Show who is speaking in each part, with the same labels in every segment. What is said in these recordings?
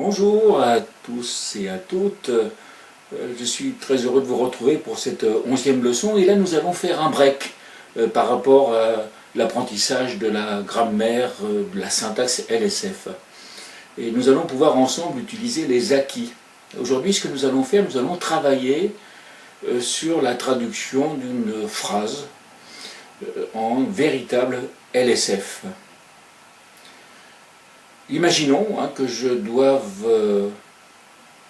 Speaker 1: Bonjour à tous et à toutes, je suis très heureux de vous retrouver pour cette 11e leçon et là nous allons faire un break par rapport à l'apprentissage de la grammaire, de la syntaxe LSF. Et nous allons pouvoir ensemble utiliser les acquis. Aujourd'hui ce que nous allons faire, nous allons travailler sur la traduction d'une phrase en véritable LSF. Imaginons que je doive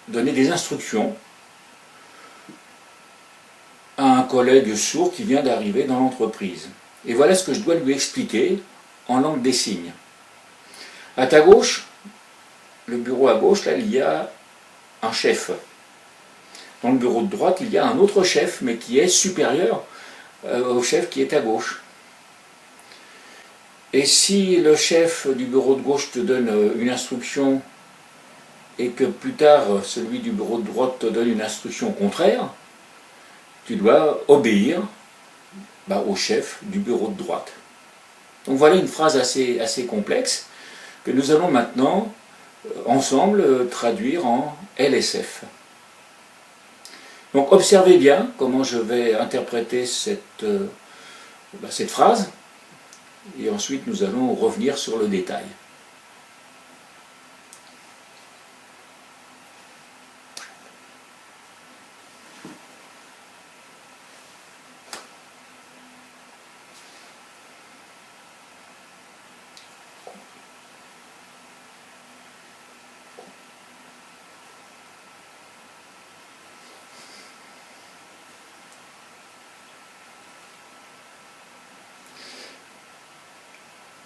Speaker 1: donner des instructions à un collègue sourd qui vient d'arriver dans l'entreprise. Et voilà ce que je dois lui expliquer en langue des signes. À ta gauche, le bureau à gauche, là, il y a un chef. Dans le bureau de droite, il y a un autre chef, mais qui est supérieur au chef qui est à gauche. Et si le chef du bureau de gauche te donne une instruction et que plus tard celui du bureau de droite te donne une instruction contraire, tu dois obéir au chef du bureau de droite. Donc voilà une phrase assez complexe que nous allons maintenant ensemble traduire en LSF. Donc observez bien comment je vais interpréter cette phrase. Et ensuite, nous allons revenir sur le détail.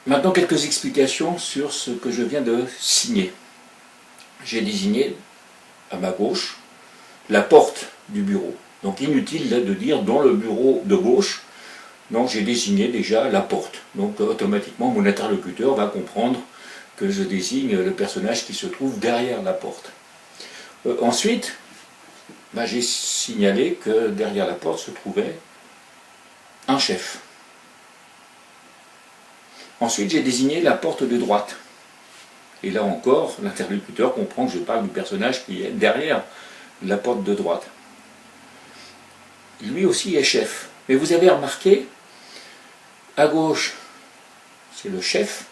Speaker 1: Maintenant, quelques explications sur ce que je viens de signer. J'ai désigné à ma gauche la porte du bureau. Donc inutile là, de dire dans le bureau de gauche. Donc j'ai désigné déjà la porte. Donc automatiquement mon interlocuteur va comprendre que je désigne le personnage qui se trouve derrière la porte. Ensuite, j'ai signalé que derrière la porte se trouvait un chef. Ensuite, j'ai désigné la porte de droite. Et là encore, l'interlocuteur comprend que je parle du personnage qui est derrière la porte de droite. Lui aussi est chef. Mais vous avez remarqué, à gauche, c'est le chef,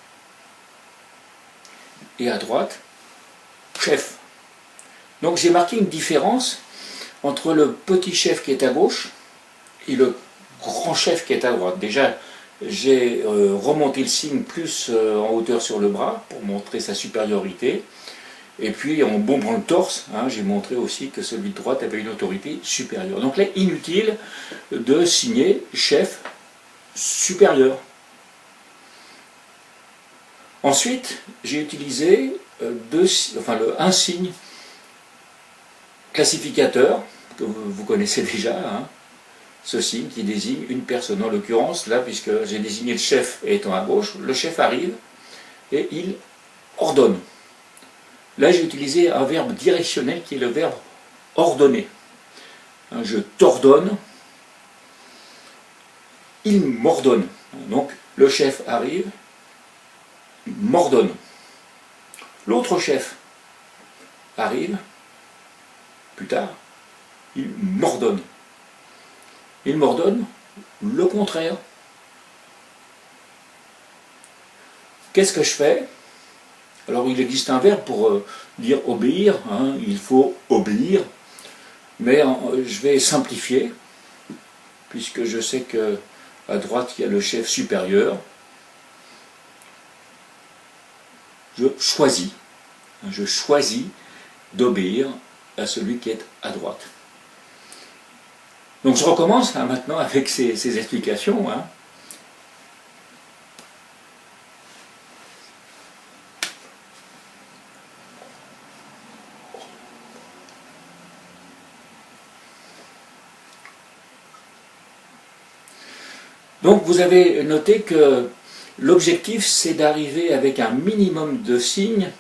Speaker 1: et à droite, chef. Donc j'ai marqué une différence entre le petit chef qui est à gauche et le grand chef qui est à droite. Déjà, j'ai remonté le signe plus en hauteur sur le bras pour montrer sa supériorité. Et puis en bombant le torse, j'ai montré aussi que celui de droite avait une autorité supérieure. Donc là, inutile de signer chef supérieur. Ensuite, j'ai utilisé un signe classificateur que vous connaissez déjà. Ce signe qui désigne une personne. En l'occurrence, là, puisque j'ai désigné le chef étant à gauche, le chef arrive et il ordonne. Là, j'ai utilisé un verbe directionnel qui est le verbe ordonner. Je t'ordonne, il m'ordonne. Donc, le chef arrive, il m'ordonne. L'autre chef arrive, plus tard, il m'ordonne. Il m'ordonne le contraire. Qu'est-ce que je fais? Alors il existe un verbe pour dire obéir, il faut obéir, mais je vais simplifier, puisque je sais qu'à droite il y a le chef supérieur. Je choisis d'obéir à celui qui est à droite. Donc je recommence maintenant avec ces explications. Donc vous avez noté que l'objectif c'est d'arriver avec un minimum de signes,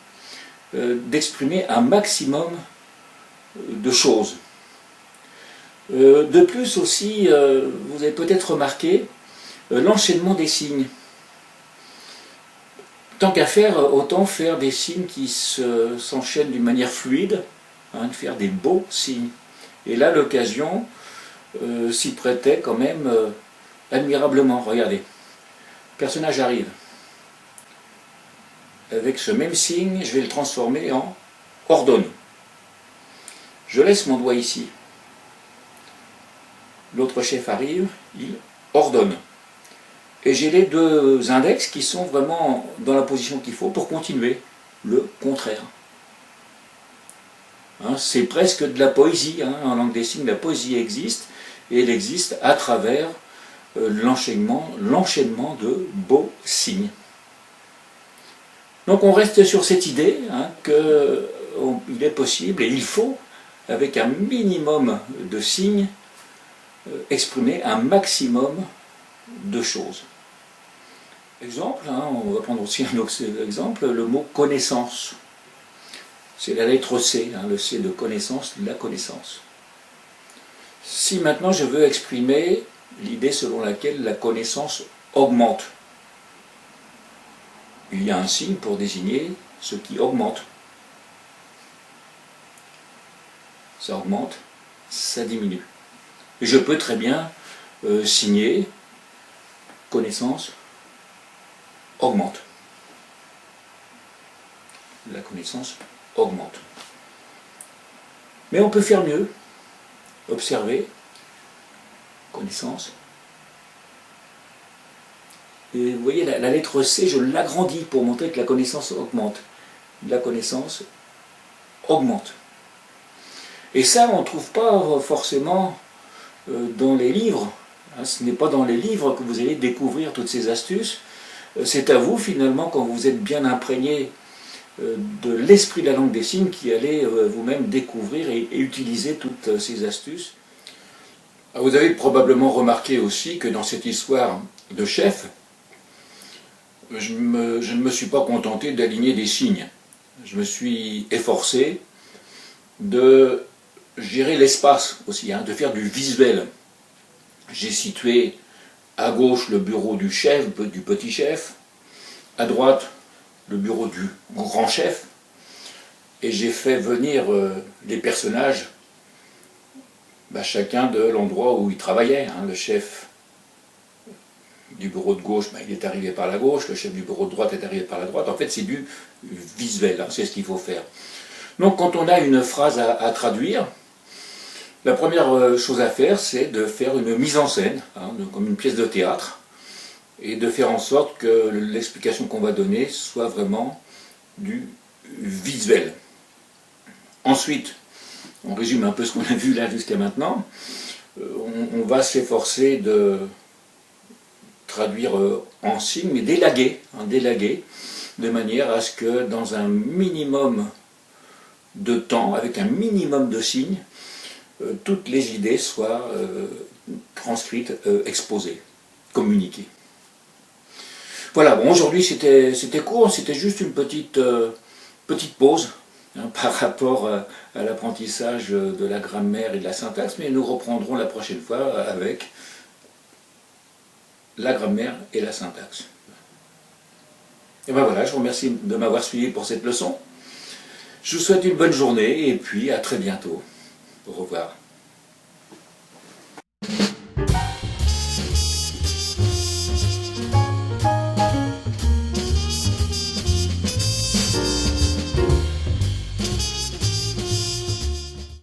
Speaker 1: d'exprimer un maximum de choses. De plus aussi, vous avez peut-être remarqué l'enchaînement des signes. Tant qu'à faire, autant faire des signes qui s'enchaînent d'une manière fluide, de faire des beaux signes. Et là, l'occasion s'y prêtait quand même admirablement. Regardez, le personnage arrive. Avec ce même signe, je vais le transformer en ordonne. Je laisse mon doigt ici. L'autre chef arrive, il ordonne. Et j'ai les deux index qui sont vraiment dans la position qu'il faut pour continuer le contraire. C'est presque de la poésie. En langue des signes, la poésie existe, et elle existe à travers l'enchaînement de beaux signes. Donc on reste sur cette idée qu'il est possible, et il faut, avec un minimum de signes, exprimer un maximum de choses. Exemple, on va prendre aussi un autre exemple, le mot connaissance. C'est la lettre C, le C de connaissance, la connaissance. Si maintenant je veux exprimer l'idée selon laquelle la connaissance augmente, il y a un signe pour désigner ce qui augmente. Ça augmente, ça diminue. Et je peux très bien signer connaissance augmente. La connaissance augmente. Mais on peut faire mieux. Observer, connaissance. Et vous voyez, la lettre C, je l'agrandis pour montrer que la connaissance augmente. La connaissance augmente. Et ça, on ne trouve pas forcément dans les livres. Ce n'est pas dans les livres que vous allez découvrir toutes ces astuces. C'est à vous, finalement, quand vous êtes bien imprégné de l'esprit de la langue des signes, qui allez vous-même découvrir et utiliser toutes ces astuces. Vous avez probablement remarqué aussi que dans cette histoire de chef, je ne me suis pas contenté d'aligner des signes. Je me suis efforcé de gérer l'espace aussi, de faire du visuel. J'ai situé à gauche le bureau du chef, du petit chef, à droite le bureau du grand chef, et j'ai fait venir les personnages, chacun de l'endroit où il travaillait. Le chef du bureau de gauche, il est arrivé par la gauche, le chef du bureau de droite est arrivé par la droite. En fait, c'est du visuel, c'est ce qu'il faut faire. Donc quand on a une phrase à traduire, la première chose à faire, c'est de faire une mise en scène, comme une pièce de théâtre, et de faire en sorte que l'explication qu'on va donner soit vraiment du visuel. Ensuite, on résume un peu ce qu'on a vu là jusqu'à maintenant, on va s'efforcer de traduire en signes, mais d'élaguer, de manière à ce que dans un minimum de temps, avec un minimum de signes, toutes les idées soient transcrites, exposées, communiquées. Voilà, bon, aujourd'hui c'était court, c'était juste une petite pause par rapport à l'apprentissage de la grammaire et de la syntaxe, mais nous reprendrons la prochaine fois avec la grammaire et la syntaxe. Et ben voilà, je vous remercie de m'avoir suivi pour cette leçon. Je vous souhaite une bonne journée et puis à très bientôt. Au revoir.